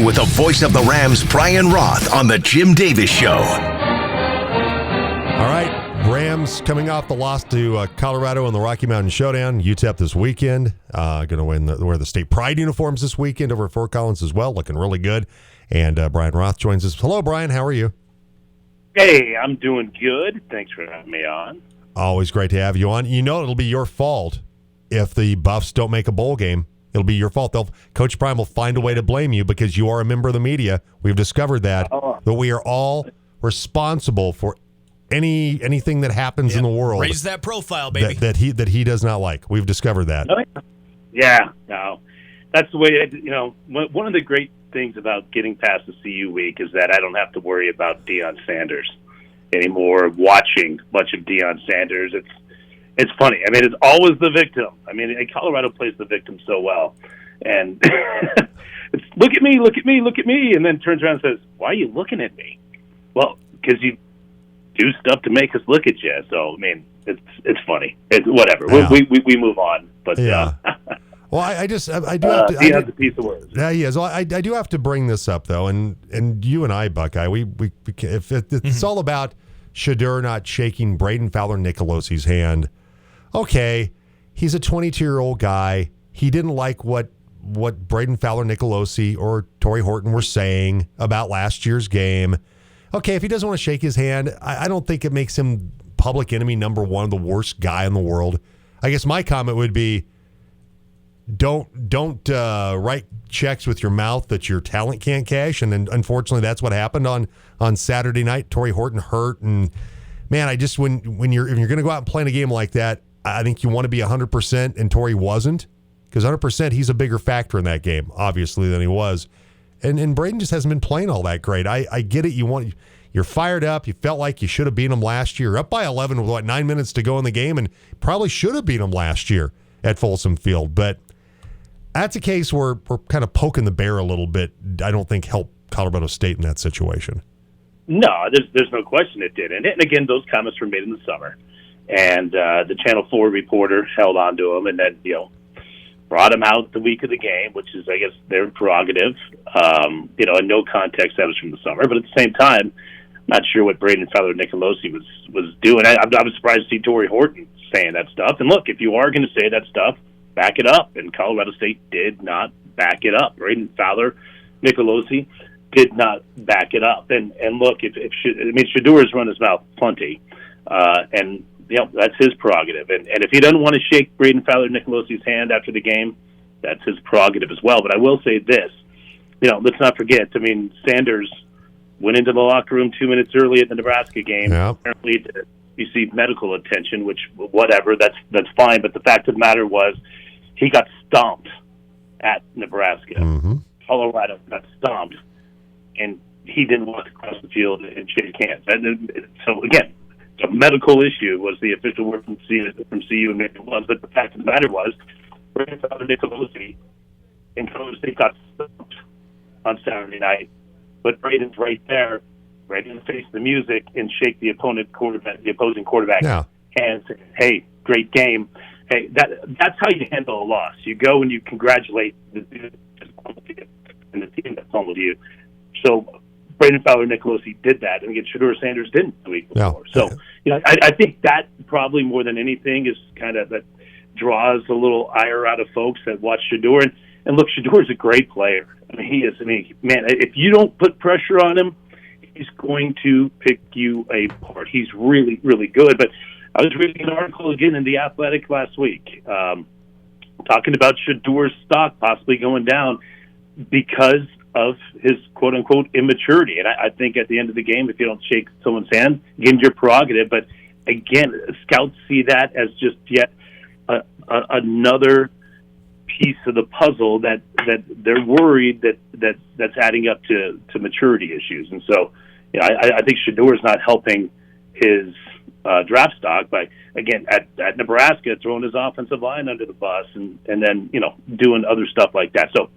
with the voice of the Rams, Brian Roth, on the Jim Davis Show. All right, Rams coming off the loss to Colorado in the Rocky Mountain Showdown. UTEP this weekend. Going to wear the state pride uniforms this weekend over at Fort Collins as well. Looking really good. And Brian Roth joins us. Hello, Brian. How are you? Hey, I'm doing good. Thanks for having me on. Always great to have you on. You know it'll be your fault if the Buffs don't make a bowl game. It'll be your fault. Coach Brian will find a way to blame you because you are a member of the media. We've discovered that. But we are all responsible for anything that happens in the world. Raise that profile, baby. That he does not like. We've discovered that. Yeah, no. That's the way, one of the great things about getting past the CU week is that I don't have to worry about Deion Sanders anymore, watching much of Deion Sanders. It's funny. I mean, it's always the victim. I mean, Colorado plays the victim so well. And it's, look at me, look at me, look at me, and then turns around and says, why are you looking at me? Well, because you do stuff to make us look at you. So, I mean, it's funny. It's whatever. Yeah. We move on. But yeah. Well, I do have to. He has a piece of words. Yeah, he is. Well, I do have to bring this up though, and you and I, Buckeye, if it's all about Shedeur not shaking Braden Fowler-Nicolosi's hand. Okay, he's a 22-year-old guy. He didn't like what Braden Fowler-Nicolosi or Torrey Horton were saying about last year's game. Okay, if he doesn't want to shake his hand, I don't think it makes him public enemy number one, the worst guy in the world. I guess my comment would be, don't write checks with your mouth that your talent can't cash. And then, unfortunately, that's what happened on Saturday night. Torrey Horton hurt, and man, I just if you're going to go out and play in a game like that, I think you want to be 100%, and Torrey wasn't, because 100% he's a bigger factor in that game, obviously, than he was. And Braden just hasn't been playing all that great. I get it. You're fired up. You felt like you should have beat him last year. Up by 11 with 9 minutes to go in the game, and probably should have beat him last year at Folsom Field. But that's a case where we're kind of poking the bear a little bit. I don't think helped Colorado State in that situation. No, there's no question it didn't. And again, those comments were made in the summer, and the Channel 4 reporter held on to them, and then brought him out the week of the game, which is, I guess, their prerogative. In no context, that was from the summer. But at the same time, I'm not sure what Braden Fowler-Nicolosi was doing. I was surprised to see Torrey Horton saying that stuff. And look, if you are going to say that stuff, back it up. And Colorado State did not back it up. Braden Fowler-Nicolosi did not back it up. And look, Shedeur has run his mouth plenty, and that's his prerogative. And if he doesn't want to shake Braden Fowler-Nicolosi's hand after the game, that's his prerogative as well. But I will say this, let's not forget, Sanders went into the locker room 2 minutes early at the Nebraska game, apparently to receive medical attention, which, whatever, that's fine. But the fact of the matter was he got stomped at Nebraska. Mm-hmm. Colorado got stomped, and he didn't want to cross the field and shake hands. So, again, a medical issue was the official word from CU, and maybe it was, but the fact of the matter was, Braden Fowler-Nicolosi and Colorado State got stopped on Saturday night, but Braden's right there, ready to face the music and shake the opposing quarterback hand, saying, "Hey, great game." Hey, that's how you handle a loss. You go and you congratulate the dude and the team that's on with you. So Braden Fowler-Nicolosi did that, and again, Shedeur Sanders didn't the week before. So, I think that probably more than anything is kind of that draws a little ire out of folks that watch Shedeur. And look, Shedeur's a great player. He is. Man, if you don't put pressure on him, he's going to pick you apart. He's really, really good. But I was reading an article again in The Athletic last week, talking about Shedeur's stock possibly going down because of his quote-unquote immaturity. And I think at the end of the game, if you don't shake someone's hand, again, your prerogative. But again, scouts see that as just yet another piece of the puzzle that they're worried that's adding up to maturity issues. And so, I think Shedeur is not helping his draft stock by, again, at Nebraska, throwing his offensive line under the bus and then, doing other stuff like that. So,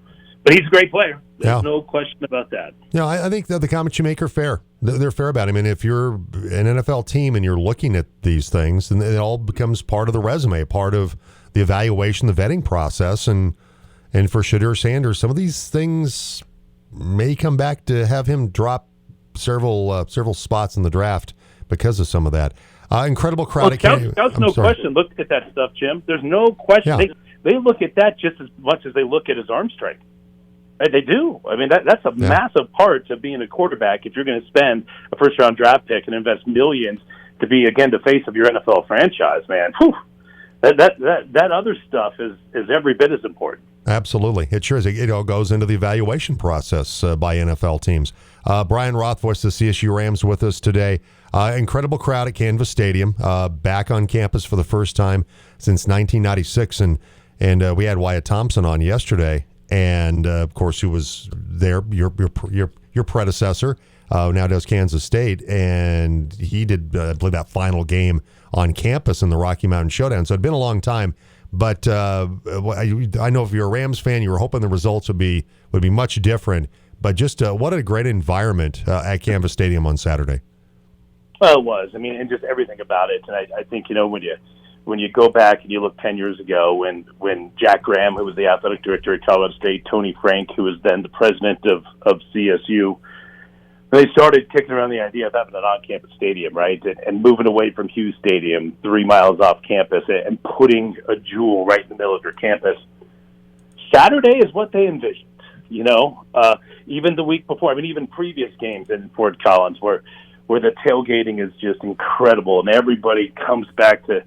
but he's a great player. There's no question about that. I think that the comments you make are fair. They're fair about it. If you're an NFL team and you're looking at these things, then it all becomes part of the resume, part of the evaluation, the vetting process. And for Shedeur Sanders, some of these things may come back to have him drop several spots in the draft because of some of that. Incredible crowd. Scouts, no question, look at that stuff, Jim. There's no question. Yeah. They look at that just as much as they look at his arm strength. Right? They do. I mean, that's a massive part of being a quarterback. If you're going to spend a first-round draft pick and invest millions to be, again, the face of your NFL franchise, man, whew, that other stuff is every bit as important. Absolutely. It sure is. It all goes into the evaluation process by NFL teams. Brian Roth, voice of the CSU Rams, with us today. Incredible crowd at Canvas Stadium, back on campus for the first time since 1996. And we had Wyatt Thompson on yesterday. And, of course, who was there, your predecessor, now does Kansas State. And he did, I believe, that final game on campus in the Rocky Mountain Showdown. So it'd been a long time. But I know if you're a Rams fan, you were hoping the results would be much different. But just what a great environment at Canvas Stadium on Saturday. Well, it was. I mean, and just everything about it. And I think, when you go back and you look 10 years ago when Jack Graham, who was the athletic director at Colorado State, Tony Frank, who was then the president of CSU, they started kicking around the idea of having an on-campus stadium, right, and moving away from Hughes Stadium 3 miles off campus and putting a jewel right in the middle of your campus. Saturday is what they envisioned, even the week before. I mean, even previous games in Fort Collins where the tailgating is just incredible and everybody comes back to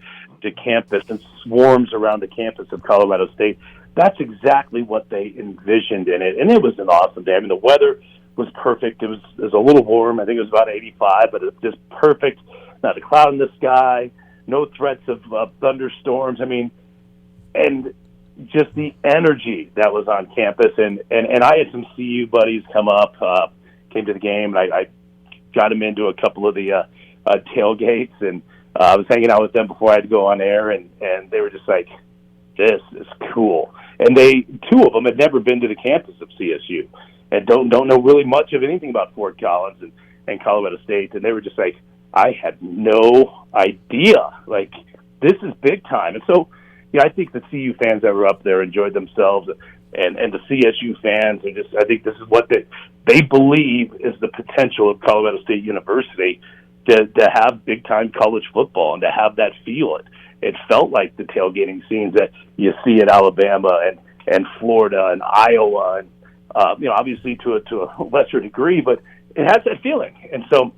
campus and swarms around the campus of Colorado State. That's exactly what they envisioned in it, and it was an awesome day. I mean, the weather was perfect. It was a little warm. I think it was about 85, but it was just perfect. Not a cloud in the sky, no threats of thunderstorms. I mean, and just the energy that was on campus. And I had some CU buddies come up, came to the game, and I got them into a couple of the tailgates, and I was hanging out with them before I had to go on air, and they were just like, this is cool. And two of them had never been to the campus of CSU and don't know really much of anything about Fort Collins and Colorado State. And they were just like, I had no idea. Like, this is big time. And so, I think the CU fans that were up there enjoyed themselves, and the CSU fans are just, I think this is what they believe is the potential of Colorado State University to have big-time college football and to have that feel. It felt like the tailgating scenes that you see at Alabama and Florida and Iowa, and obviously to a lesser degree, but it has that feeling. And so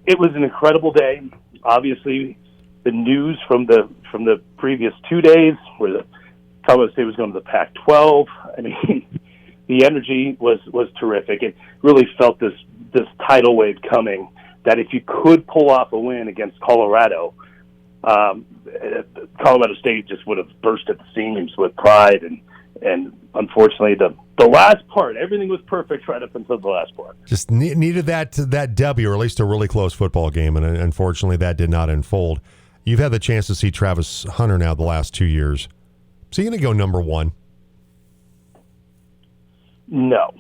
it was an incredible day. Obviously, the news from the previous 2 days where the Colorado State was going to the Pac-12. I mean, the energy was terrific. It really felt this tidal wave coming, that if you could pull off a win against Colorado, Colorado State just would have burst at the seams with pride. And unfortunately, the last part, everything was perfect right up until the last part. Just needed that W, or at least a really close football game, and unfortunately that did not unfold. You've had the chance to see Travis Hunter now the last 2 years. So you're going to go number one? No.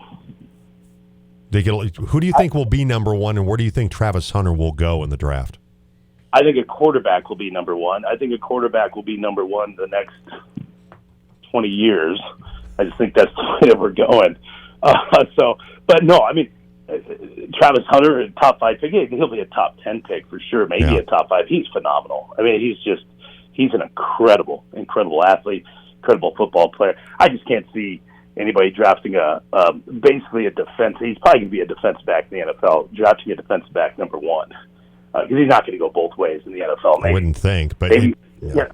Who do you think will be number one, and where do you think Travis Hunter will go in the draft? I think a quarterback will be number one. I think a quarterback will be number one the next 20 years. I just think that's the way that we're going. But no, I mean, Travis Hunter, a top 5 pick, he'll be a top 10 pick for sure, maybe a top 5. He's phenomenal. I mean, he's an incredible athlete, incredible football player. I just can't see anybody drafting basically a defense. He's probably going to be a defense back in the NFL, drafting a defense back number one. Because he's not going to go both ways in the NFL. Maybe. I wouldn't think, but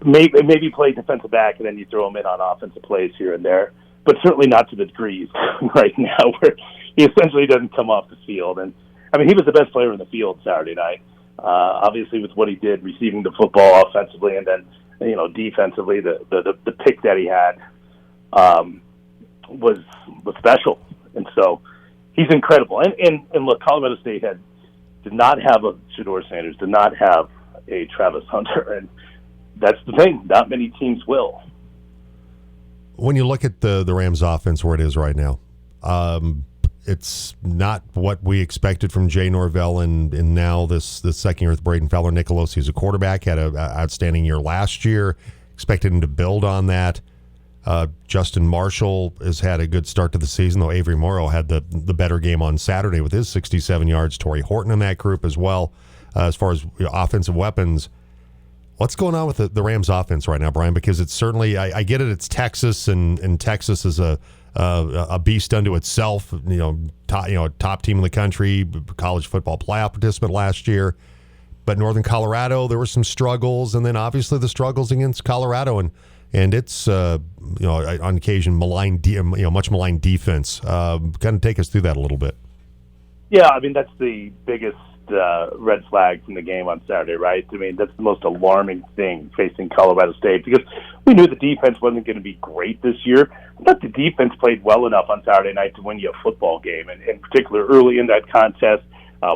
maybe play defensive back and then you throw him in on offensive plays here and there, but certainly not to the degrees right now where he essentially doesn't come off the field. And I mean, he was the best player in the field Saturday night. Obviously, with what he did receiving the football offensively and then defensively, the pick that he had was special, and so he's incredible. And look, Colorado State did not have a Shedeur Sanders, did not have a Travis Hunter, and that's the thing. Not many teams will. When you look at the Rams' offense where it is right now, it's not what we expected from Jay Norvell, and now this second year with Braden Fowler Nicolosi as a quarterback. Had an outstanding year last year. Expected him to build on that. Justin Marshall has had a good start to the season, though Avery Morrow had the better game on Saturday with his 67 yards. Torrey Horton in that group as well. As far as offensive weapons, what's going on with the Rams offense right now, Brian? Because it's certainly, I get it, it's Texas, and Texas is a beast unto itself. Top team in the country, college football playoff participant last year. But Northern Colorado, there were some struggles, and then obviously the struggles against Colorado, and it's on occasion much maligned defense. Kind of take us through that a little bit. Yeah, I mean that's the biggest red flag from the game on Saturday, right? I mean that's the most alarming thing facing Colorado State, because we knew the defense wasn't going to be great this year. I thought the defense played well enough on Saturday night to win you a football game, and in particular early in that contest.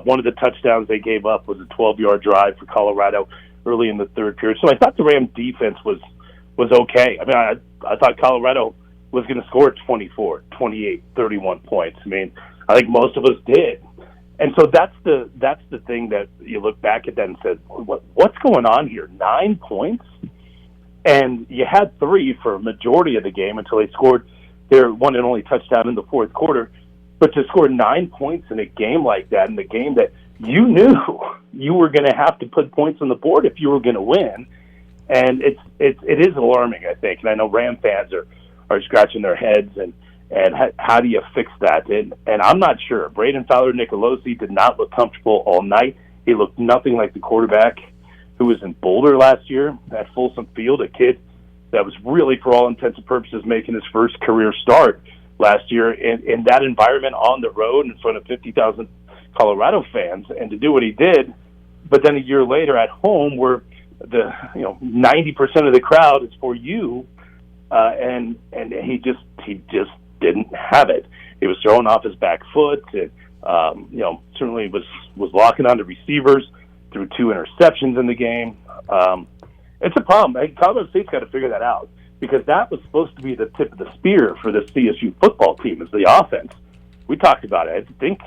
One of the touchdowns they gave up was a 12-yard drive for Colorado early in the third period. So I thought the Rams defense was okay. I mean, I thought Colorado was going to score 24, 28, 31 points. I mean, I think most of us did. And so that's the thing that you look back at that and said, what's going on here? 9 points? And you had 3 for a majority of the game until they scored their one and only touchdown in the fourth quarter. But to score 9 points in a game like that, in the game that you knew you were going to have to put points on the board if you were going to win, and it is alarming, I think. And I know Ram fans are scratching their heads and how do you fix that? And I'm not sure. Braden Fowler-Nicolosi did not look comfortable all night. He looked nothing like the quarterback who was in Boulder last year at Folsom Field, a kid that was really, for all intents and purposes, making his first career start last year in that environment on the road in front of 50,000 Colorado fans, and to do what he did, but then a year later at home where the 90% of the crowd is for you, and he just didn't have it. He was throwing off his back foot, and certainly was locking onto receivers, threw 2 interceptions in the game. It's a problem. Colorado State's got to figure that out, because that was supposed to be the tip of the spear for the CSU football team, is the offense. We talked about it. I think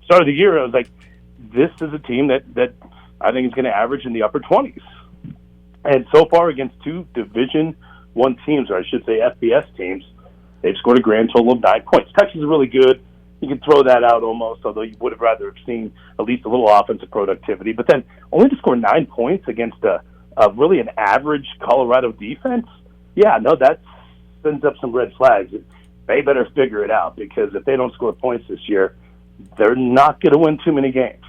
start of the year, I was like, this is a team that I think is going to average in the upper 20s. And so far against 2 Division I teams, or I should say FBS teams, they've scored a grand total of 9 points. Texas is really good. You can throw that out almost, although you would have rather have seen at least a little offensive productivity. But then only to score 9 points against a really an average Colorado defense, yeah, no, that sends up some red flags. They better figure it out, because if they don't score points this year, they're not going to win too many games.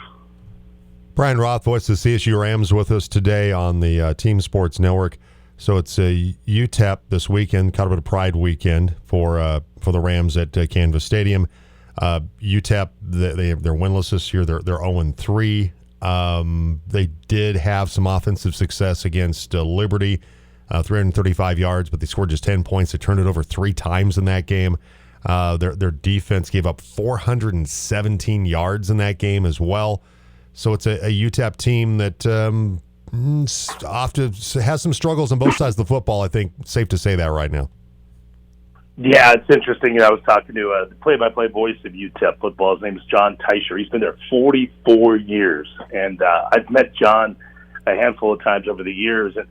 Brian Roth, voice of the CSU Rams, with us today on the Team Sports Network. So it's a UTEP this weekend, Colorado Pride weekend for the Rams at Canvas Stadium. UTEP, they're winless this year. They're 0-3. They did have some offensive success against Liberty. 335 yards, but they scored just 10 points. They turned it over 3 times in that game. Their defense gave up 417 yards in that game as well. So it's a UTEP team that often has some struggles on both sides of the football. I think safe to say that right now. Yeah, it's interesting. I was talking to the play-by-play voice of UTEP football. His name is John Teicher. He's been there 44 years, and I've met John a handful of times over the years, and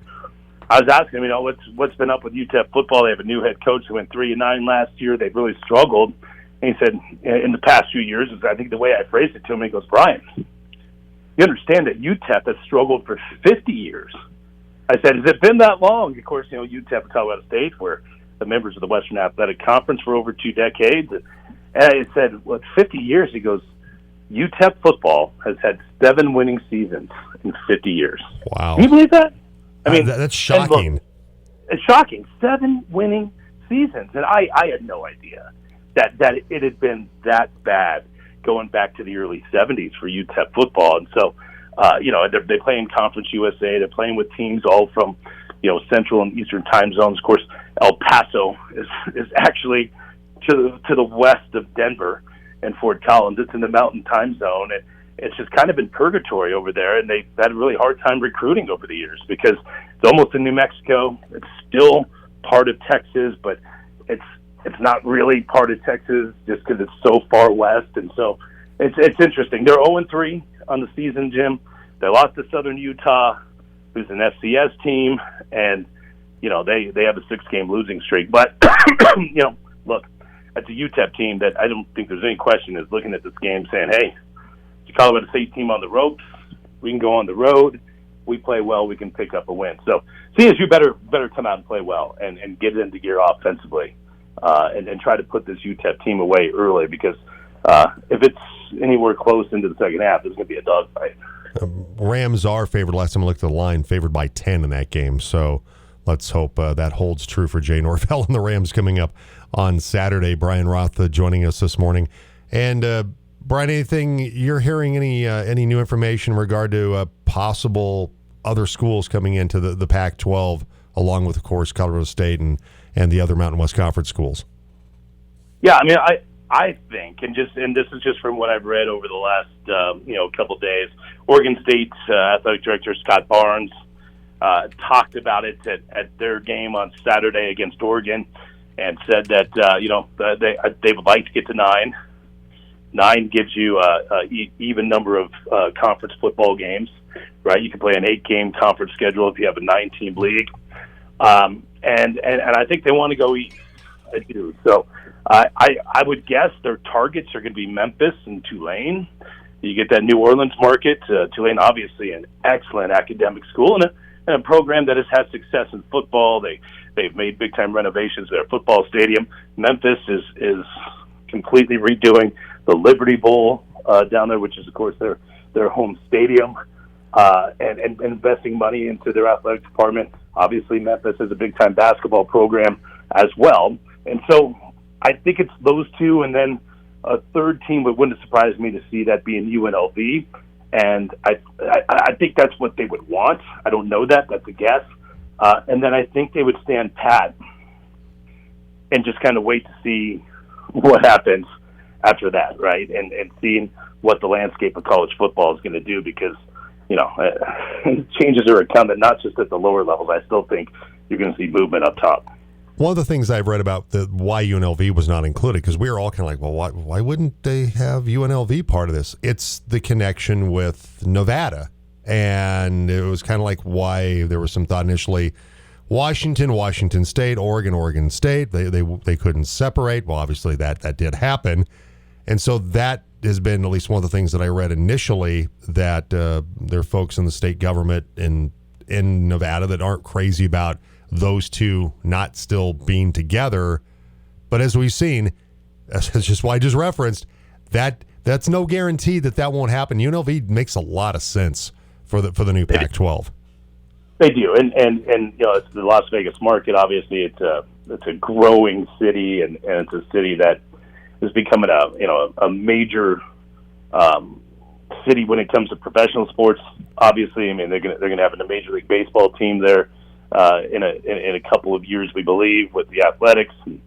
I was asking him, what's been up with UTEP football? They have a new head coach who went 3-9 last year. They've really struggled. And he said, in the past few years, I think the way I phrased it to him, he goes, Brian, you understand that UTEP has struggled for 50 years. I said, has it been that long? Of course, UTEP and Colorado State were the members of the Western Athletic Conference for over 2 decades. And I said, 50 years? He goes, UTEP football has had 7 winning seasons in 50 years. Wow. Can you believe that? I mean, that's shocking. Look, it's shocking. 7 winning seasons. And I had no idea that it had been that bad going back to the early 70s for UTEP football. And so, they play in Conference USA. They're playing with teams all from, Central and Eastern time zones. Of course, El Paso is actually to the west of Denver and Fort Collins. It's in the Mountain Time Zone. And it's just kind of been purgatory over there, and they've had a really hard time recruiting over the years because it's almost in New Mexico. It's still part of Texas, but it's not really part of Texas just because it's so far west. And so it's interesting. They're 0-3 on the season, Jim. They lost to Southern Utah, who's an FCS team, and they have a 6-game losing streak. But, look, that's a UTEP team that I don't think there's any question is looking at this game saying, hey, it's a Colorado State team on the ropes. We can go on the road. We play well. We can pick up a win. So CSU better come out and play well and get it into gear offensively and try to put this UTEP team away early because if it's anywhere close into the second half, there's going to be a dogfight. Rams are favored. Last time I looked at the line, favored by 10 in that game. So let's hope that holds true for Jay Norvell and the Rams coming up on Saturday. Brian Roth joining us this morning. And Brian, anything you're hearing, any new information in regard to possible other schools coming into the Pac-12, along with, of course, Colorado State and the other Mountain West Conference schools? Yeah, I mean, I think, and this is just from what I've read over the last couple of days. Oregon State's athletic director Scott Barnes talked about it at their game on Saturday against Oregon, and said that they would like to get to 9. 9 gives you an even number of conference football games, right? You can play an 8-game conference schedule if you have a 9-team league, and I think they want to go east. I do. So I would guess their targets are going to be Memphis and Tulane. You get that New Orleans market. Tulane, obviously, an excellent academic school and a program that has had success in football. They've made big time renovations to their football stadium. Memphis is completely redoing the Liberty Bowl down there, which is of course their home stadium, and investing money into their athletic department. Obviously, Memphis is a big time basketball program as well, and so I think it's those two, and then a third team. But wouldn't surprise me to see that being UNLV. And I think that's what they would want. I don't know that. That's a guess. And then I think they would stand pat and just kind of wait to see what happens after that, right? And seeing what the landscape of college football is going to do because, changes are coming, not just at the lower levels. I still think you're going to see movement up top. One of the things I've read about why UNLV was not included, because we were all kind of like, well, why wouldn't they have UNLV part of this? It's the connection with Nevada. And it was kind of like why there was some thought initially, Washington State, Oregon State. They couldn't separate. Well, obviously that did happen. And so that has been at least one of the things that I read initially, that there are folks in the state government in Nevada that aren't crazy about those two not still being together. But as we've seen, that's just why I just referenced, that's no guarantee that won't happen. UNLV makes a lot of sense for the new Pac-12. They do, and it's the Las Vegas market. Obviously, it's a growing city, and it's a city that is becoming a major city when it comes to professional sports. Obviously, I mean they're going to have a Major League Baseball team there in a couple of years, we believe, with the Athletics. And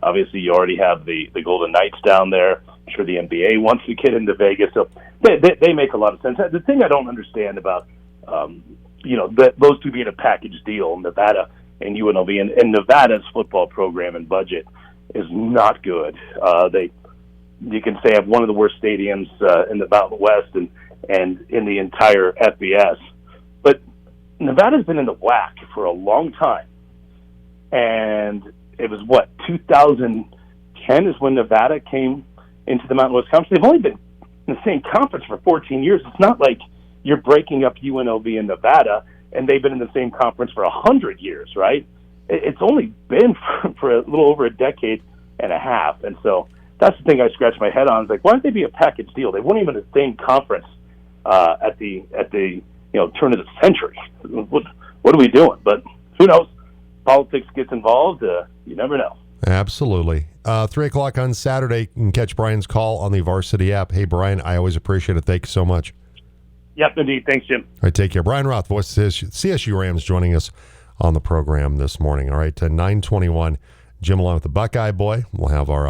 obviously, you already have the Golden Knights down there. I'm sure the NBA wants to get into Vegas, so they make a lot of sense. The thing I don't understand about those two being a package deal, Nevada and UNLV, and Nevada's football program and budget is not good. You can say have one of the worst stadiums in the Mountain West and in the entire FBS. But Nevada's been in the WAC for a long time. And it was, 2010 is when Nevada came into the Mountain West Conference. They've only been in the same conference for 14 years. It's not like you're breaking up UNLV and Nevada, and they've been in the same conference for 100 years, right? It's only been for a little over a decade and a half. And so that's the thing I scratch my head on. It's like, why don't they be a package deal? They weren't even in the same conference at the turn of the century. What are we doing? But who knows? Politics gets involved. You never know. Absolutely. 3 o'clock on Saturday, you can catch Brian's call on the Varsity app. Hey, Brian, I always appreciate it. Thank you so much. Yep, indeed. Thanks, Jim. All right, take care. Brian Roth, voice of CSU Rams, joining us on the program this morning. All right, 9:21. Jim along with the Buckeye Boy. We'll have our